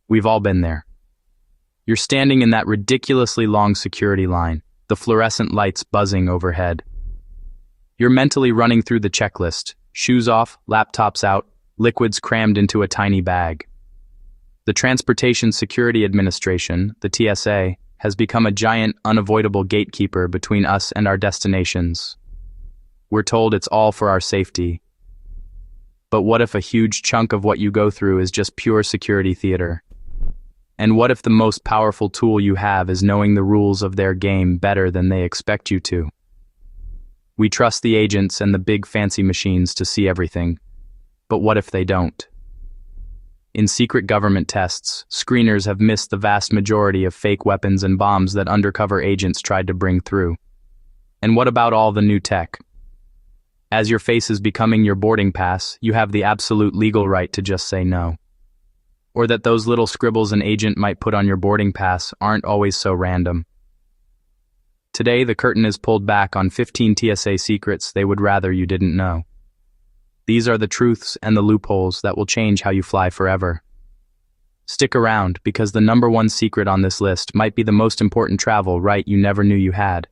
We've all been there. You're standing in that ridiculously long security line, the fluorescent lights buzzing overhead. You're mentally running through the checklist, shoes off, laptops out, liquids crammed into a tiny bag. The Transportation Security Administration, the TSA, has become a giant, unavoidable gatekeeper between us and our destinations. We're told it's all for our safety. But what if a huge chunk of what you go through is just pure security theater? And what if the most powerful tool you have is knowing the rules of their game better than they expect you to? We trust the agents and the big fancy machines to see everything. But what if they don't? In secret government tests, screeners have missed the vast majority of fake weapons and bombs that undercover agents tried to bring through. And what about all the new tech? As your face is becoming your boarding pass, you have the absolute legal right to just say no. Or that those little scribbles an agent might put on your boarding pass aren't always so random. Today, the curtain is pulled back on 15 TSA secrets they would rather you didn't know. These are the truths and the loopholes that will change how you fly forever. Stick around, because the #1 secret on this list might be the most important travel right you never knew you had.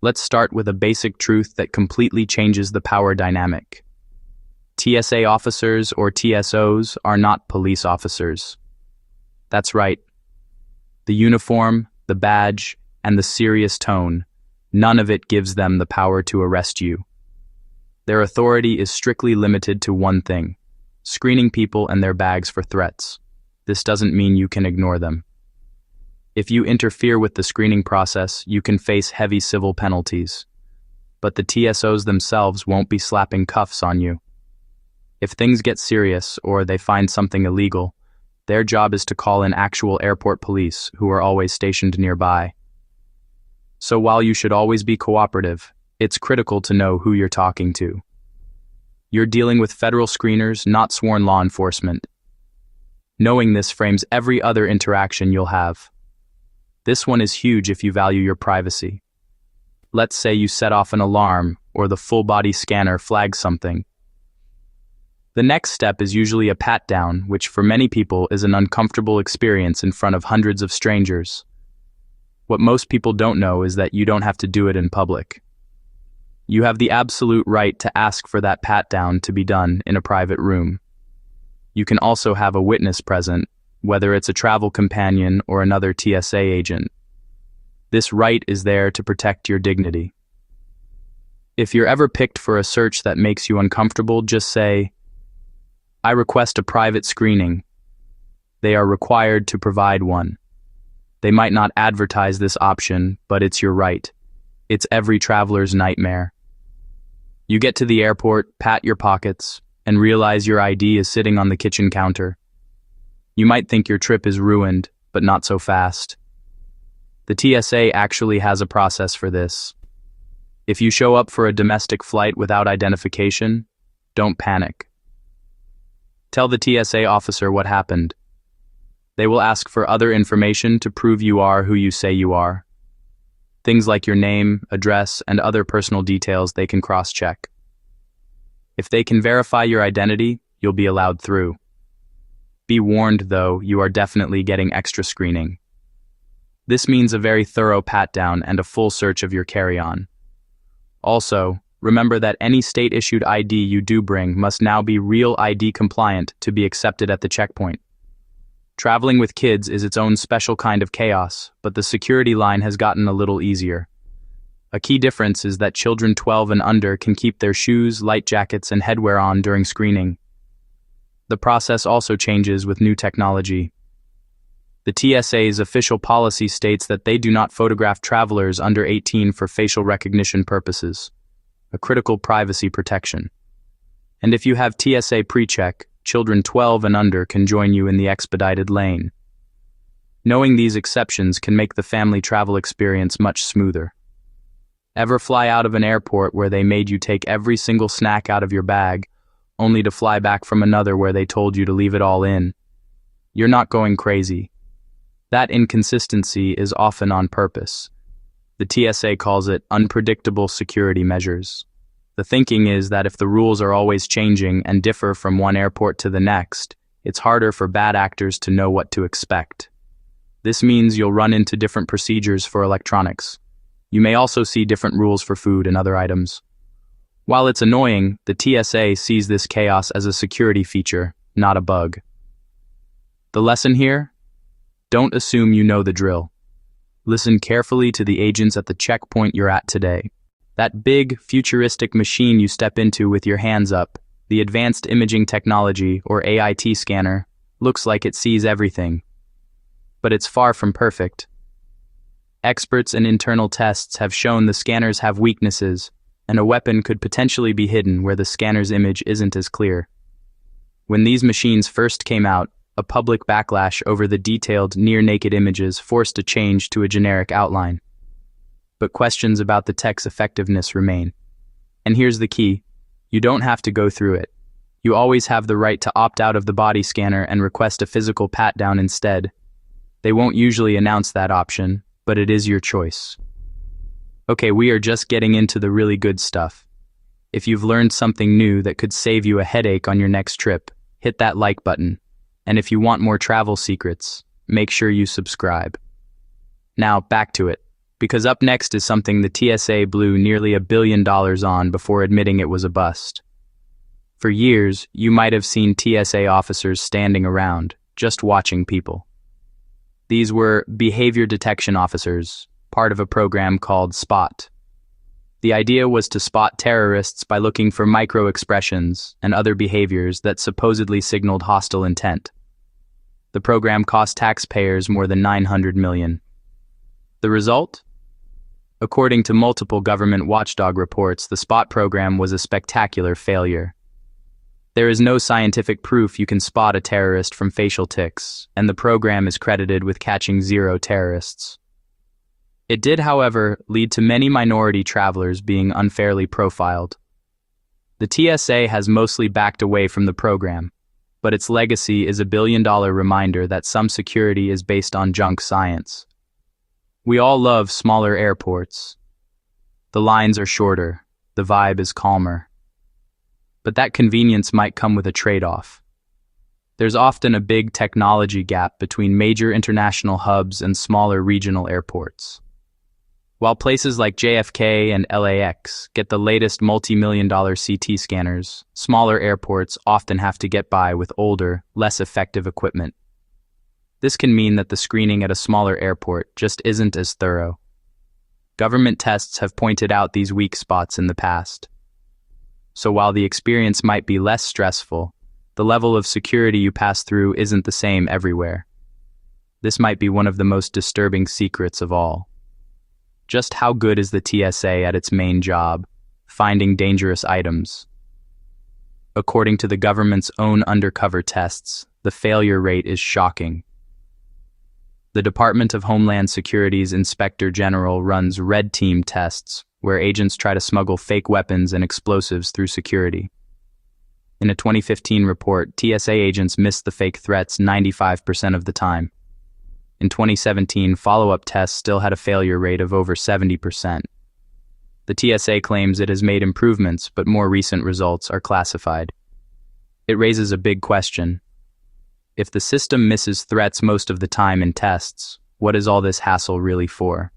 Let's start with a basic truth that completely changes the power dynamic. TSA officers, or TSOs, are not police officers. That's right. The uniform, the badge, and the serious tone, none of it gives them the power to arrest you. Their authority is strictly limited to one thing: screening people and their bags for threats. This doesn't mean you can ignore them. If you interfere with the screening process, you can face heavy civil penalties. But the TSOs themselves won't be slapping cuffs on you. If things get serious or they find something illegal, their job is to call in actual airport police who are always stationed nearby. So while you should always be cooperative, it's critical to know who you're talking to. You're dealing with federal screeners, not sworn law enforcement. Knowing this frames every other interaction you'll have. This one is huge if you value your privacy. Let's say you set off an alarm or the full-body scanner flags something. The next step is usually a pat-down, which for many people is an uncomfortable experience in front of hundreds of strangers. What most people don't know is that you don't have to do it in public. You have the absolute right to ask for that pat-down to be done in a private room. You can also have a witness present, whether it's a travel companion or another TSA agent. This right is there to protect your dignity. If you're ever picked for a search that makes you uncomfortable, just say, "I request a private screening." They are required to provide one. They might not advertise this option, but it's your right. It's every traveler's nightmare. You get to the airport, pat your pockets, and realize your ID is sitting on the kitchen counter. You might think your trip is ruined, but not so fast. The TSA actually has a process for this. If you show up for a domestic flight without identification, don't panic. Tell the TSA officer what happened. They will ask for other information to prove you are who you say you are. Things like your name, address, and other personal details they can cross-check. If they can verify your identity, you'll be allowed through. Be warned, though, you are definitely getting extra screening. This means a very thorough pat-down and a full search of your carry-on. Also, remember that any state-issued ID you do bring must now be real ID compliant to be accepted at the checkpoint. Traveling with kids is its own special kind of chaos, but the security line has gotten a little easier. A key difference is that children 12 and under can keep their shoes, light jackets, and headwear on during screening. The process also changes with new technology. The TSA's official policy states that they do not photograph travelers under 18 for facial recognition purposes, a critical privacy protection. And if you have TSA pre-check, children 12 and under can join you in the expedited lane. Knowing these exceptions can make the family travel experience much smoother. Ever fly out of an airport where they made you take every single snack out of your bag, only to fly back from another where they told you to leave it all in? You're not going crazy. That inconsistency is often on purpose. The TSA calls it unpredictable security measures. The thinking is that if the rules are always changing and differ from one airport to the next, it's harder for bad actors to know what to expect. This means you'll run into different procedures for electronics. You may also see different rules for food and other items. While it's annoying, the TSA sees this chaos as a security feature, not a bug. The lesson here? Don't assume you know the drill. Listen carefully to the agents at the checkpoint you're at today. That big, futuristic machine you step into with your hands up, the Advanced Imaging Technology, or AIT scanner, looks like it sees everything. But it's far from perfect. Experts and internal tests have shown the scanners have weaknesses, and a weapon could potentially be hidden where the scanner's image isn't as clear. When these machines first came out, a public backlash over the detailed, near-naked images forced a change to a generic outline. But questions about the tech's effectiveness remain. And here's the key: you don't have to go through it. You always have the right to opt out of the body scanner and request a physical pat-down instead. They won't usually announce that option, but it is your choice. Okay, we are just getting into the really good stuff. If you've learned something new that could save you a headache on your next trip, hit that like button. And if you want more travel secrets, make sure you subscribe. Now, back to it, because up next is something the TSA blew nearly $1 billion on before admitting it was a bust. For years, you might have seen TSA officers standing around, just watching people. These were behavior detection officers, part of a program called SPOT. The idea was to spot terrorists by looking for micro-expressions and other behaviors that supposedly signaled hostile intent. The program cost taxpayers more than $900 million. The result? According to multiple government watchdog reports, the SPOT program was a spectacular failure. There is no scientific proof you can spot a terrorist from facial tics, and the program is credited with catching 0 terrorists. It did, however, lead to many minority travelers being unfairly profiled. The TSA has mostly backed away from the program, but its legacy is a $1 billion reminder that some security is based on junk science. We all love smaller airports. The lines are shorter, the vibe is calmer. But that convenience might come with a trade-off. There's often a big technology gap between major international hubs and smaller regional airports. While places like JFK and LAX get the latest multi-million-dollar CT scanners, smaller airports often have to get by with older, less effective equipment. This can mean that the screening at a smaller airport just isn't as thorough. Government tests have pointed out these weak spots in the past. So while the experience might be less stressful, the level of security you pass through isn't the same everywhere. This might be one of the most disturbing secrets of all. Just how good is the TSA at its main job, finding dangerous items? According to the government's own undercover tests, the failure rate is shocking. The Department of Homeland Security's Inspector General runs red team tests, where agents try to smuggle fake weapons and explosives through security. In a 2015 report, TSA agents missed the fake threats 95% of the time. In 2017, follow-up tests still had a failure rate of over 70%. The TSA claims it has made improvements, but more recent results are classified. It raises a big question. If the system misses threats most of the time in tests, what is all this hassle really for?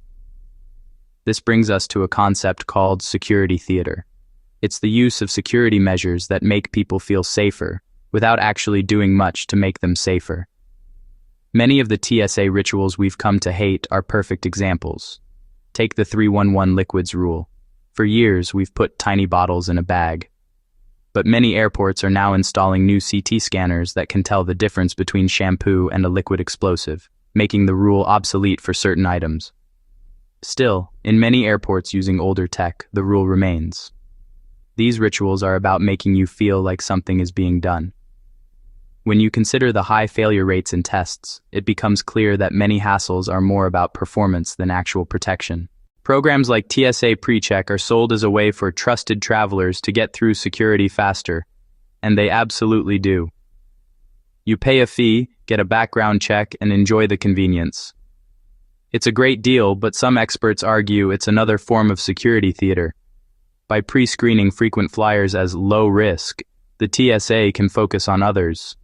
This brings us to a concept called security theater. It's the use of security measures that make people feel safer, without actually doing much to make them safer. Many of the TSA rituals we've come to hate are perfect examples. Take the 311 liquids rule. For years, we've put tiny bottles in a bag. But many airports are now installing new CT scanners that can tell the difference between shampoo and a liquid explosive, making the rule obsolete for certain items. Still, in many airports using older tech, the rule remains. These rituals are about making you feel like something is being done. When you consider the high failure rates in tests, it becomes clear that many hassles are more about performance than actual protection. Programs like TSA PreCheck are sold as a way for trusted travelers to get through security faster, and they absolutely do. You pay a fee, get a background check, and enjoy the convenience. It's a great deal, but some experts argue it's another form of security theater. By pre-screening frequent flyers as low risk, the TSA can focus on others.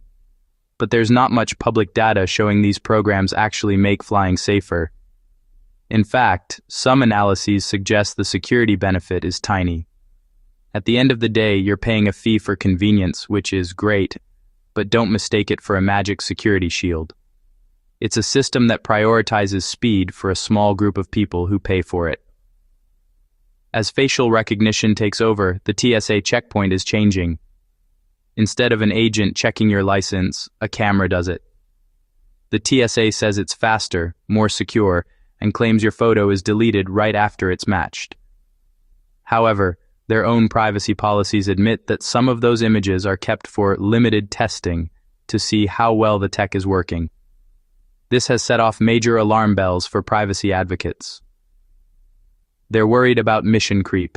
but there's not much public data showing these programs actually make flying safer. In fact, some analyses suggest the security benefit is tiny. At the end of the day, you're paying a fee for convenience, which is great, but don't mistake it for a magic security shield. It's a system that prioritizes speed for a small group of people who pay for it. As facial recognition takes over, the TSA checkpoint is changing. Instead of an agent checking your license, a camera does it. The TSA says it's faster, more secure, and claims your photo is deleted right after it's matched. However, their own privacy policies admit that some of those images are kept for limited testing to see how well the tech is working. This has set off major alarm bells for privacy advocates. They're worried about mission creep,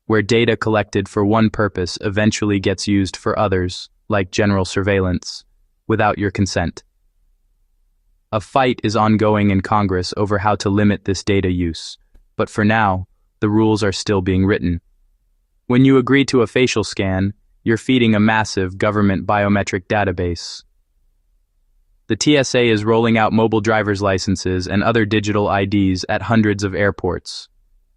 where data collected for one purpose eventually gets used for others, like general surveillance, without your consent. A fight is ongoing in Congress over how to limit this data use, but for now, the rules are still being written. When you agree to a facial scan, you're feeding a massive government biometric database. The TSA is rolling out mobile driver's licenses and other digital IDs at hundreds of airports.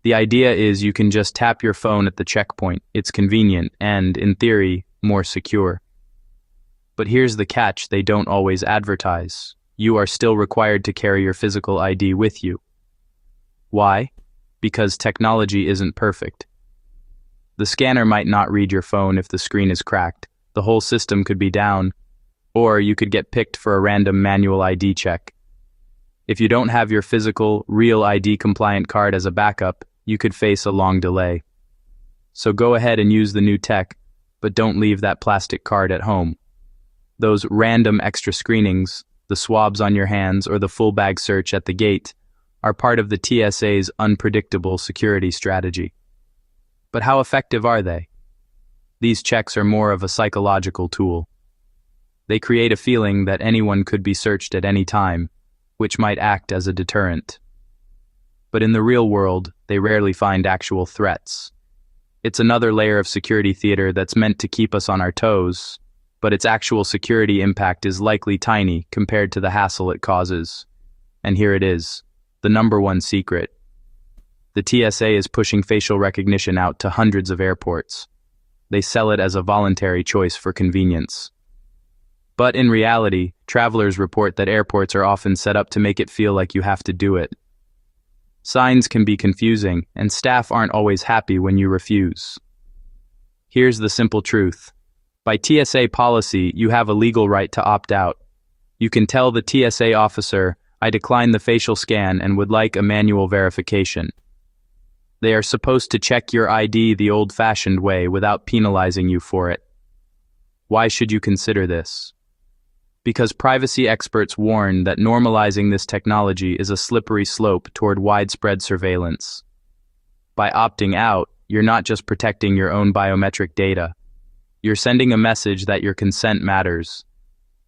The idea is you can just tap your phone at the checkpoint. It's convenient and, in theory, more secure. But here's the catch they don't always advertise. You are still required to carry your physical ID with you. Why? Because technology isn't perfect. The scanner might not read your phone if the screen is cracked. The whole system could be down, or you could get picked for a random manual ID check. If you don't have your physical, real ID-compliant card as a backup, you could face a long delay. So go ahead and use the new tech, but don't leave that plastic card at home. Those random extra screenings, the swabs on your hands or the full bag search at the gate, are part of the TSA's unpredictable security strategy. But how effective are they? These checks are more of a psychological tool. They create a feeling that anyone could be searched at any time, which might act as a deterrent. But in the real world, they rarely find actual threats. It's another layer of security theater that's meant to keep us on our toes, but its actual security impact is likely tiny compared to the hassle it causes. And here it is, the #1 secret. The TSA is pushing facial recognition out to hundreds of airports. They sell it as a voluntary choice for convenience. But in reality, travelers report that airports are often set up to make it feel like you have to do it. Signs can be confusing, and staff aren't always happy when you refuse. Here's the simple truth. By TSA policy, you have a legal right to opt out. You can tell the TSA officer, "I decline the facial scan and would like a manual verification." They are supposed to check your ID the old-fashioned way without penalizing you for it. Why should you consider this? Because privacy experts warn that normalizing this technology is a slippery slope toward widespread surveillance. By opting out, you're not just protecting your own biometric data. You're sending a message that your consent matters.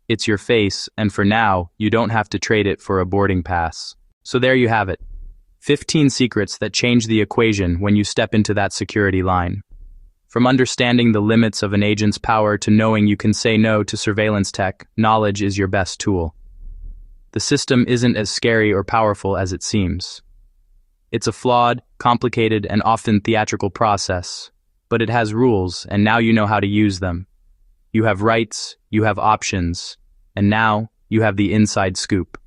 It's your face, and for now, you don't have to trade it for a boarding pass. So there you have it. 15 secrets that change the equation when you step into that security line. From understanding the limits of an agent's power to knowing you can say no to surveillance tech, knowledge is your best tool. The system isn't as scary or powerful as it seems. It's a flawed, complicated, and often theatrical process, but it has rules, and now you know how to use them. You have rights, you have options, and now you have the inside scoop.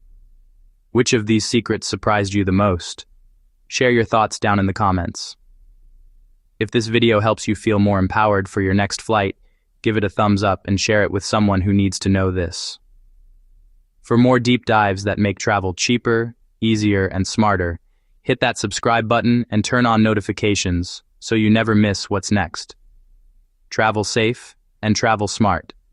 Which of these secrets surprised you the most? Share your thoughts down in the comments. If this video helps you feel more empowered for your next flight, give it a thumbs up and share it with someone who needs to know this. For more deep dives that make travel cheaper, easier, and smarter, hit that subscribe button and turn on notifications so you never miss what's next. Travel safe and travel smart.